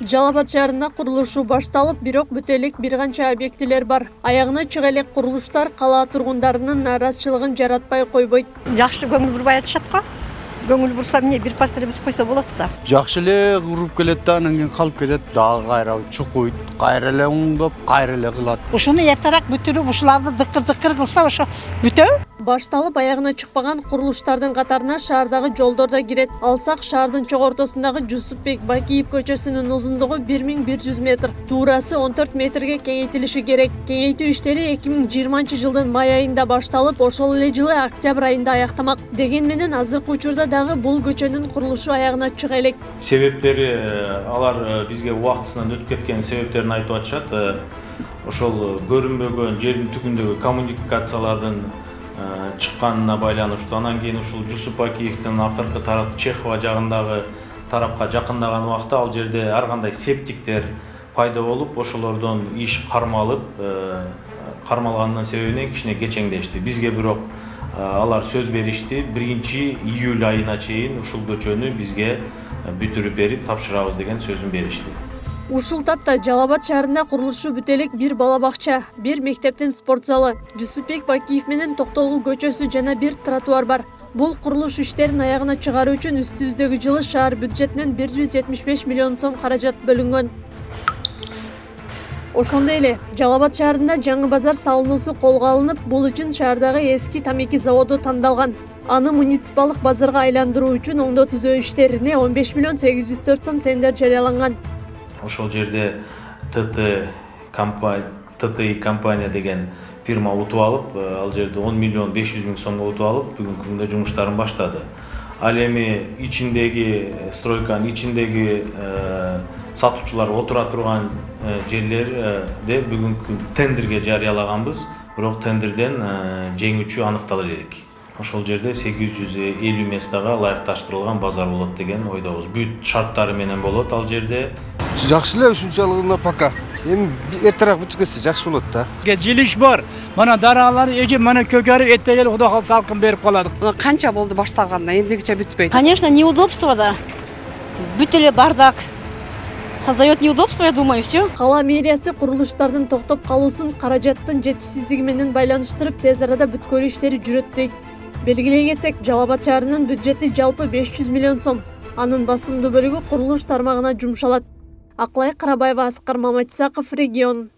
Жалал Абад шаарында курулушу башталып, бирок бүтө элек бир канча объектилер бар. Аягына чыга элек курулуштар кала тургундарынын нааразычылыгын жаратпай койбойт. Жакшы көңүл бурбай атышат го. Көңүл бурса эмне бир пастер бүтүп койсо болот да. Жакшы эле уруп келет да, анан кийин калып кетет, дагы кайра чукуйт, кайра эле оңдоп, кайра эле кылат. Ушуну эртерээк бүтүрүп, ушуларды дыкыр кылса ошо бүтөбү? Башталып аягына чыкпаган курулуштардын катарына шаардагы жолдор да кирет. Алсак шаардын чок ортосундагы Жусупбек Бакиев көчөсүнүн узундугу 1100 метр, туурасы 14 метрге кеңейтилиши керек. Кеңейтүү иштери 2020 жылдын май айында башталып, ошол эле жылы октябрь айында аяктамак. Деген менен азыркы учурда дагы бул көчөнүн курулушу аягына чыга элек. Себептери алар бизге убактысынан өтүп кеткен себептерин айтып атышат. Ошол көрүнбөгөн жердин түбүндөгү коммуникациялардын чыкканына байланыштуу. Анан кийин ушул Жусуп Бакиевдин акыркы тарап Чехова жагындагы тарапка жакындаган убакта ал жерде ар кандай септиктер пайда болуп, ошолордон иш кармалып, кармалганынын себебинен кичине кечеңдешти. Бизге бирок алар сөз беришти, 1-июль айына чейин ушул көчөнү бизге бүтүрүп берип тапшырабыз деген сөзүн беришти. Ушул тапта Жалал Абад шаарында курулушу бүтө элек бир бала бакча, бир мектептин спорт залы, Жусупбек Бакиев менен Токтогул көчөсү жана бир тротуар бар. Бул курулуш иштерин аягына чыгаруу үчүн үстүбүздөгү жылы шаар бюджетинен 175 миллион сом каражат бөлүнгөн. Ошондой эле Жалал Абад шаарында жаңы базар салынуусу колго алынып, бул үчүн шаардагы эски тамеки заводу тандалган. Аны муниципалдык базарга айландыруу үчүн оңдоо түзөө иштерине 15 миллион 804 сом тендер жарыяланган. Ошол жерде ТТИ компания деген фирма утуп алып, ал жерде 10 миллион 500 миң сомго утуп алып, бүгүнкү күндө жумуштарын баштады. Ал эми ичиндеги стройканын ичиндеги сатуучулар отура турган жерлерде бүгүнкү тендерге жарыялаганбыз, бирок тендерден жеңүүчү аныктала элек. Ошол жерде 850 местага ылайыкташтырылган базар болот деген ойдобуз. Бүт шарттары менен болот ал жерде. Жакшы эле ушунчалыгына пока. Эми эртерээк бүтүп кетсе жакшы болот да. Жилиш бар. Мана даралар эги, мана көгөрүп эртеге Кудай калса салкын берип калат. Канча болду башталганда, эндигиче бүтпөйт. Конечно, неудобство да. Бүт эле бардак. Создает неудобство, я думаю, все. Кала мэриясы курулуштардын токтоп калуусун каражаттын жетишсиздиги менен байланыштырып, тез арада бүткөрүү иштери жүрөт дейт. Белгилей кетсек, Жалал Абад шаарынын бюджети жалпы 500 миллион сом. Анын басымдуу бөлүгү курулуш тармагына жумшалат. Аклай Карабаева, Аскар Маматисаков, Регион.